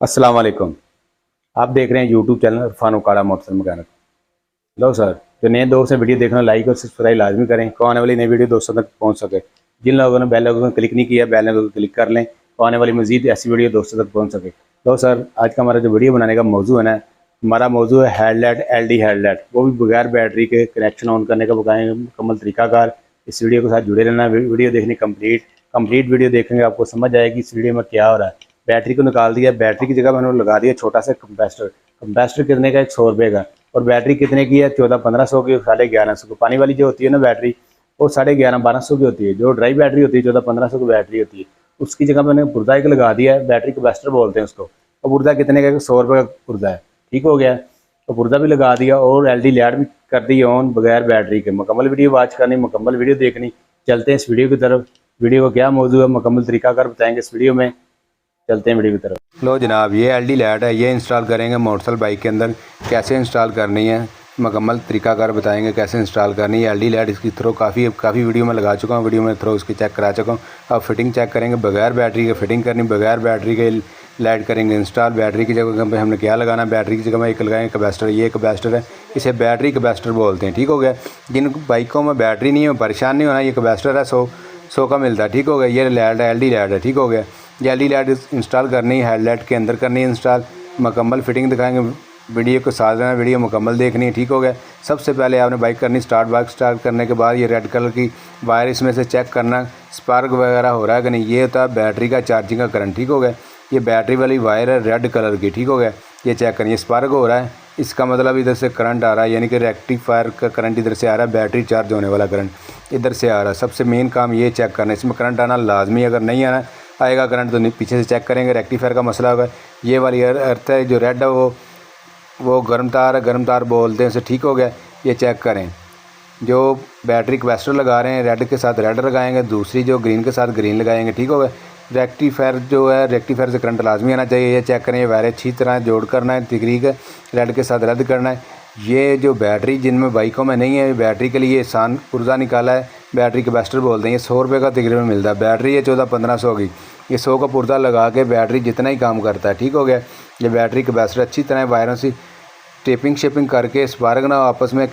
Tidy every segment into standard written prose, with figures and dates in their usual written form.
अस्सलाम वालेकुम। आप देख रहे हैं YouTube channel Irfan Okara motorcycle mechanic. लो सर, जो नए दोस्त हैं वीडियो देखना लाइक और सब्सक्राइब लाजमी करें तो आने वाली नई वीडियो दोस्तों तक पहुंच सके। जिन लोगों ने बेल आइकन क्लिक नहीं किया बेल आइकन क्लिक कर लें तो आने वाली मजीद ऐसी वीडियो दोस्तों तक पहुँच सके। लो सर, आज का हमारा जो वीडियो बनाने का मौजू है ना, हमारा मौजू है हेडलाइट एलडी हेडलाइट, वो भी बगैर बैटरी के कनेक्शन ऑन करने का बताएंगे मुकम्मल तरीकाकार। इस वीडियो के साथ जुड़े रहना, वीडियो देखनी कंप्लीट वीडियो देखेंगे आपको समझ आएगी इस वीडियो में क्या हो रहा है। बैटरी को निकाल दिया, बैटरी की जगह मैंने लगा दिया छोटा सा कंप्रेसर कितने का, 100 रुपये का। और बैटरी कितने की है, 1400-1500 की, 1150 की। पानी वाली जो होती है ना बैटरी, वो 1150-1200 की होती है। जो ड्राई बैटरी होती है 1400-1500 की बैटरी होती है। उसकी जगह मैंने पुर्जा एक लगा दिया है, बैटरी कैपेसिटर बोलते हैं उसको। और पुर्जा कितने का, 100 रुपये का पुर्जा है। ठीक हो गया, तो पुर्जा भी लगा दिया और एलडी लाइट भी कर दी ऑन बगैर बैटरी के। मुकम्मल वीडियो वॉच करनी, मुकम्मल वीडियो देखनी। चलते हैं इस वीडियो की तरफ। वीडियो का क्या मौजूद है मुकम्मल तरीकाकार बताएंगे इस वीडियो में। चलते हैं वीडियो की तरफ। लो जनाब, ये एलडी लाइट है, ये इंस्टॉल करेंगे मोटरसाइकिल बाइक के अंदर। कैसे इंस्टॉल करनी है मुकम्मल तरीकाकार बताएंगे कैसे इंस्टॉल करनी है। एलडी लाइट इसकी थ्रो काफ़ी वीडियो में लगा चुका हूँ, वीडियो में थ्रो उसकी चेक करा चुका हूँ। अब फिटिंग चेक करेंगे, बगैर बैटरी के फिटिंग करनी, बगैर बैटरी के लाइट करेंगे इंस्टॉल। बैटरी की जगह पे हमने क्या लगाना, बैटरी की जगह में एक लगाएंगे कैपेसिटर। ये कैपेसिटर है, इसे बैटरी कैपेसिटर बोलते हैं। ठीक हो गया, जिन बाइकों में बैटरी नहीं है परेशान नहीं होना, ये कैपेसिटर है 100 का मिलता है। ठीक हो गया, ये लाइट है, एलडी लाइट है। ठीक हो गया, ये एलडी लाइट इंस्टॉल करनी है, हेडलाइट के अंदर करनी है इंस्टॉल। मुकम्मल फिटिंग दिखाएंगे, वीडियो को साथ रहना, वीडियो मुकम्मल देखनी है। ठीक हो गया, सबसे पहले आपने बाइक करनी स्टार्ट। बाइक स्टार्ट करने के बाद ये रेड कलर की वायर इसमें से चेक करना स्पार्क वगैरह हो रहा है कि नहीं। ये होता है बैटरी का चार्जिंग का करंट। ठीक हो गया, ये बैटरी वाली वायर है रेड कलर की। ठीक हो गया, ये चेक करिए स्पार्क हो रहा है, इसका मतलब इधर से करंट आ रहा है, यानी कि रेक्टिफायर का करंट इधर से आ रहा है, बैटरी चार्ज होने वाला करंट इधर से आ रहा है। सबसे मेन काम ये चेक करना है, इसमें करंट आना लाजमी। अगर नहीं आना आएगा करंट तो पीछे से चेक करेंगे, रेक्टिफायर का मसला होगा। ये वाली अर्थ है जो रेड है वो गर्म तार है, गर्म तार बोलते हैं उसे। ठीक हो गया, ये चेक करें। जो बैटरी कैपेसिटर लगा रहे हैं रेड के साथ रेड लगाएंगे, दूसरी जो ग्रीन के साथ ग्रीन लगाएंगे। ठीक हो गया, रेक्टिफायर जो है रेक्टिफायर से करंट लाजमी आना चाहिए, ये चेक करें। ये वायर अच्छी तरह जोड़ करना है, तकरीक रेड के साथ रेड करना है। ये जो बैटरी जिनमें बाइकों में नहीं है, बैटरी के लिए आसान पुर्जा निकाला है, बैटरी कैपेसिटर बोलते हैं। ये 100 रुपये का तकरीबन मिलता है। बैटरी है 1400-1500 की, ये 100 का पुर्जा लगा के बैटरी जितना ही काम करता है। ठीक हो गया, ये बैटरी कैपेसिटर अच्छी तरह वायरों से टेपिंग शेपिंग करके स्पार्क ना आपस में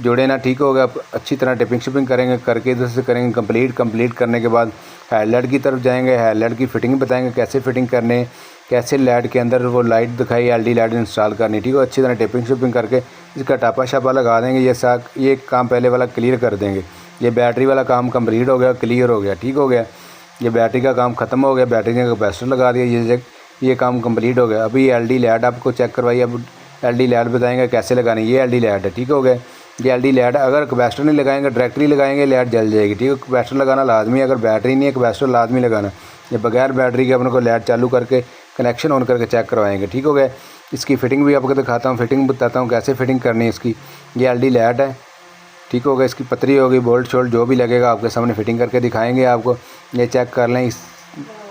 जोड़े ना। ठीक हो गया, अच्छी तरह टेपिंग शेपिंग करेंगे, करके इधर से करेंगे कंप्लीट करने के बाद हेडलाइट की तरफ जाएंगे। हेडलाइट की फिटिंग बताएंगे कैसे फिटिंग करने, कैसे लाइट के अंदर वो लाइट दिखाई एलडी लाइट इंस्टॉल करनी। ठीक है, अच्छी तरह टेपिंग शेपिंग करके इसका टापा शापा लगा देंगे। ये काम पहले वाला क्लियर कर देंगे। ये बैटरी वाला काम कंप्लीट हो गया, क्लियर हो गया। ठीक हो गया, ये बैटरी का काम ख़त्म हो गया, बैटरी ने कैपेसिटर लगा दिया, ये काम कंप्लीट हो गया। अभी एलडी लाइट आपको चेक करवाइए। अब एलडी लाइट बताएंगे कैसे लगानी, ये एलडी लाइट है। ठीक हो गया, ये एलडी लाइट अगर कैपेसिटर नहीं लगाएंगे डायरेक्टली लगाएंगे लाइट जल जाएगी। ठीक है, कैपेसिटर लगाना लाजमी, अगर बैटरी नहीं है कैपेसिटर लाजमी लगाना। ये बगैर बैटरी के अपने को लाइट चालू करके कनेक्शन ऑन करके चेक करवाएंगे। ठीक हो गया, इसकी फ़िटिंग भी आपको दिखाता हूँ, फिटिंग बताता हूँ कैसे फ़िटिंग करनी है इसकी। ये एलडी लाइट है। ठीक हो गया, इसकी पतरी होगी, बोल्ट शोल्ट जो भी लगेगा आपके सामने फिटिंग करके दिखाएंगे आपको। ये चेक कर लें,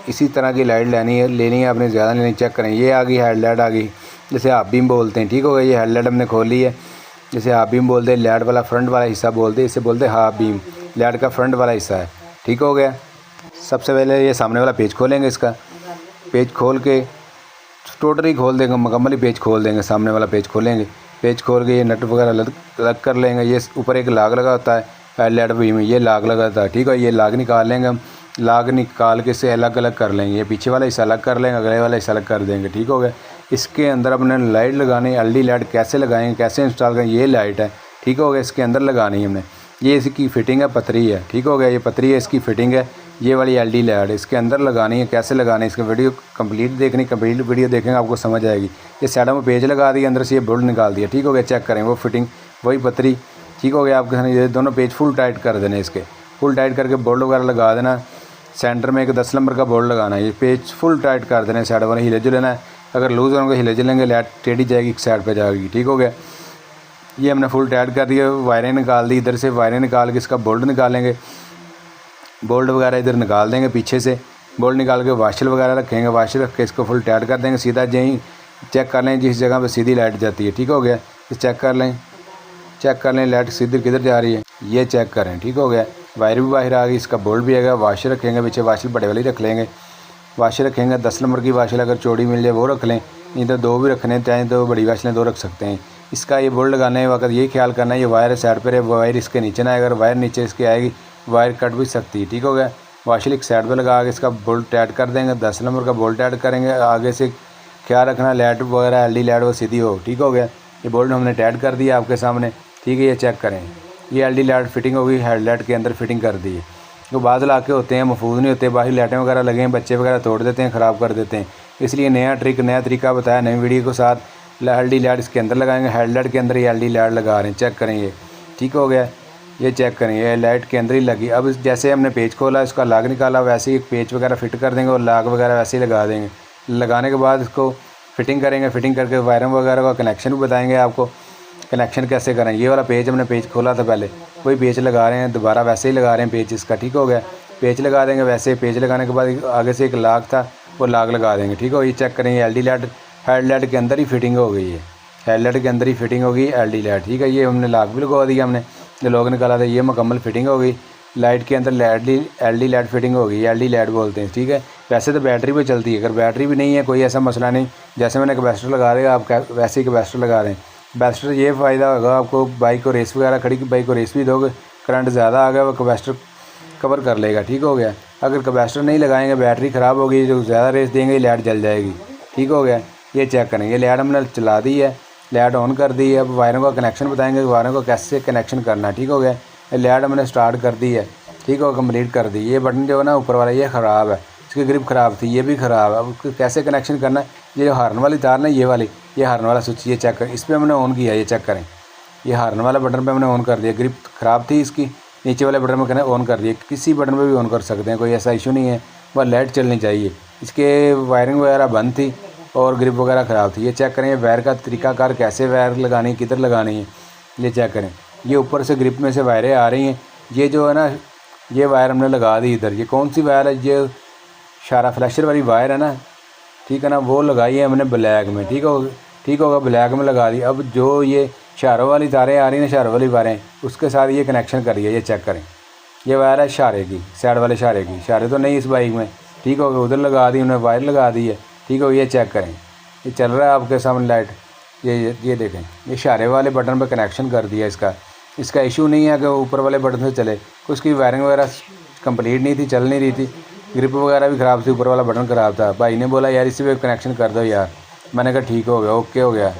इसी तरह की लाइट लेनी है आपने, ज़्यादा नहीं। चेक करें, ये आ गई हेडलाइट आ गई, जैसे आप बीम बोलते हैं। ठीक हो गया, ये हेडलाइट हमने खोली है, जैसे हाफ बीम बोलते हैं। लाइट वाला फ्रंट वाला हिस्सा बोलते हैं, इसे बोलते हैं हाफ बीम, लाइट का फ्रंट वाला हिस्सा है। ठीक हो गया, सबसे पहले ये सामने वाला पेज खोलेंगे। इसका पेज खोल के टोटली खोल देंगे, मुकम्मल ही पेज खोल देंगे। सामने वाला पेज खोलेंगे, पेज खोल के ये नट वगैरह अलग कर लेंगे। ये ऊपर एक लाग लगा होता है हेडलाइट बीम में, ये लाग लगा होता है। ठीक है, ये लाग निकाल लेंगे हम, लाग निकाल के इसे अलग अलग कर लेंगे। ये पीछे वाला हिस्सा अलग कर लेंगे, अगले वाला हिस्सा अलग कर देंगे। ठीक हो गया, इसके अंदर अपने लाइट लगानी, एलडी लाइट कैसे लगाएंगे, कैसे इंस्टॉल करेंगे। ये लाइट है। ठीक हो गया, इसके अंदर लगानी है हमने। ये इसकी फ़िटिंग है, पतरी है। ठीक हो गया, ये पतरी है, इसकी फ़िटिंग है। ये वाली एलडी लाइट इसके अंदर लगानी है, कैसे लगानी है इसका वीडियो कंप्लीट देखनी, कंप्लीट वीडियो देखेंगे आपको समझ आएगी। ये साइडों में पेज लगा दिया, अंदर से ये बोल्ट निकाल दिया। ठीक हो गया, चेक करें वो फिटिंग वही पतरी। ठीक हो गया, आपके सामने ये दोनों पेज फुल टाइट कर देने, इसके फुल टाइट करके बोल्ट वगैरह लगा देना। सेंटर में एक 10 नंबर का बोल्ट लगाना है, ये पेज फुल टाइट कर देना। साइड वाले हिले जो लेना है, अगर लूज़ होंगे हिले चलेंगे, लाइट टेढ़ी जाएगी, एक साइड पे जाएगी। ठीक हो गया, ये हमने फुल टाइट कर दिया, वायरें निकाल दी। इधर से वायरें निकाल के इसका बोल्ट निकालेंगे, बोल्ट वगैरह इधर निकाल देंगे। पीछे से बोल्ट निकाल के वाशर वगैरह रखेंगे, वाशर रख के इसको फुल टाइट कर देंगे। सीधा यहीं चेक कर लें जिस जगह पे सीधी लाइट जाती है। ठीक हो गया, इस चेक कर लें लाइट सीधी किधर जा रही है, ये चेक करें। ठीक हो गया, वायर भी बाहर आ गई, इसका बोल्ट भी आएगा, वाशर रखेंगे पीछे, वाशर बड़े वाली रख लेंगे। वाशल रखेंगे 10 नंबर की वाशल अगर चौड़ी मिल जाए वो रख लें, नहीं तो 2 भी रखने चाहें तो बड़ी वाशलें 2 रख सकते हैं। इसका ये बोल्ट लगाने वक्त ये ख्याल करना है ये वायर साइड पर है, वायर इसके नीचे ना आए, अगर वायर नीचे इसके आएगी वायर कट भी सकती है। ठीक हो गया। वाशल एक साइड पर लगा के इसका बोल्ट टाइट कर देंगे, 10 नंबर का बोल्ट टाइट करेंगे। आगे से ख्याल रखना लाइट वगैरह एलईडी लाइट वो सीधी हो। ठीक हो गया। ये बोल्ट हमने टाइट कर दिया आपके सामने। ठीक है, ये चेक करें, ये एलईडी लाइट फिटिंग होगी, हेडलाइट के अंदर फिटिंग कर दी है। तो बाज़ इलाके होते हैं महफूज नहीं होते, बाहर लाइटें वगैरह लगे हैं, बच्चे वगैरह तोड़ देते हैं, ख़राब कर देते हैं। इसलिए नया तरीका बताया नई वीडियो के साथ। एलईडी लाइट इसके अंदर लगाएंगे, हेडलाइट के अंदर ये एलईडी लाइट लगा रहे हैं, चेक करें ये। ठीक हो गया, ये चेक करें, ये लाइट के अंदर ही लगी। अब जैसे हमने पेच खोला इसका लाग निकाला, वैसे ही पेच वगैरह फिट कर देंगे और लाग वगैरह वैसे ही लगा देंगे। लगाने के बाद इसको फिटिंग करेंगे, फिटिंग करके वायरिंग वगैरह का कनेक्शन भी बताएंगे आपको, कनेक्शन कैसे करें। ये वाला पेज हमने पेज खोला था पहले, वही पेज लगा रहे हैं, दोबारा वैसे ही लगा रहे हैं पेज इसका। ठीक हो गया, पेज लगा देंगे वैसे। पेज लगाने के बाद आगे से एक लाग था वो लाग लगा देंगे। ठीक हो, ये चेक करें, ये एलईडी लाइट हेडलाइट के अंदर ही फिटिंग हो गई है, हेडलाइट के अंदर ही फिटिंग हो गई एलईडी लाइट। ठीक है, ये हमने लाग भी लगा दिया, हमने जो लोग निकाला था, ये मुकम्मल फिटिंग हो गई। लाइट के अंदर एलईडी लाइट फिटिंग हो गई, एलईडी लाइट बोलते हैं। ठीक है, वैसे तो बैटरी पे चलती है, अगर बैटरी भी नहीं है कोई ऐसा मसला नहीं। जैसे मैंने कैपेसिटर लगा रहे हैं आप वैसे ही कैपेसिटर लगा रहे हैं। कैपेसिटर ये फ़ायदा होगा आपको, बाइक को रेस वगैरह खड़ी बाइक को रेस भी दोगे, करंट ज़्यादा आ गया वो कैपेसिटर कवर कर लेगा। ठीक हो गया। अगर कैपेसिटर नहीं लगाएंगे बैटरी ख़राब होगी, जो ज़्यादा रेस देंगे लाइट जल जाएगी। ठीक हो गया, ये चेक करेंगे। लाइट हमने चला दी है, लाइट ऑन कर दी है। अब वायरों का कनेक्शन बताएंगे, वायरों को कैसे कनेक्शन करना। ठीक हो गया, लाइट हमने स्टार्ट कर दी है। ठीक हो, कंप्लीट कर दी। ये बटन जो है ना ऊपर वाला ये ख़राब है, इसकी ग्रिप ख़राब थी, ये भी ख़राब है। अब उसको कैसे कनेक्शन करना है, ये जो हार्न वाली तार ना ये वाली, ये हार्न वाला स्विच, ये चेक करें, इस पर हमने ऑन किया, ये चेक करें, ये हार्न वाला बटन पे हमने ऑन कर दिया। ग्रिप ख़राब थी इसकी, नीचे वाले बटन में कहना ऑन कर दिया। किसी बटन पे भी ऑन कर सकते हैं, कोई ऐसा इशू नहीं है, बस लाइट चलनी चाहिए। इसके वायरिंग वगैरह बंद थी और ग्रिप वगैरह ख़राब थी। ये चेक करें, वायर का तरीकाकार कैसे वायर लगानी है, किधर लगानी है, ये चेक करें। ये ऊपर से ग्रिप में से वायरें आ रही हैं, ये जो है ना ये वायर हमने लगा दी इधर। ये कौन सी वायर है, ये शारा फ्लैशर वाली वायर है ना, ठीक है ना, वो लगाई है हमने ब्लैक में। ठीक होगा, ब्लैक में लगा दी। अब जो ये शारों वाली तारें आ रही हैं, शारों वाली वायरें, उसके साथ ये कनेक्शन करिए, ये चेक करें। ये वायर है शारे की, साइड वाले शारे की, शारे तो नहीं इस बाइक में। ठीक हो गया, उधर लगा दी उन्होंने, वायर लगा दी है। ठीक हो, ये चेक करें, ये चल रहा है आपके सामने लाइट, ये देखें, ये शारे वाले बटन पर कनेक्शन कर दिया इसका इशू नहीं है कि ऊपर वाले बटन से चले, उसकी वायरिंग वगैरह कंप्लीट नहीं थी, चल नहीं रही थी, ग्रिप वगैरह भी ख़राब थी, ऊपर वाला बटन ख़राब था। भाई ने बोला यार इसी पे कनेक्शन कर दो यार, मैंने कहा ठीक हो गया, ओके हो गया।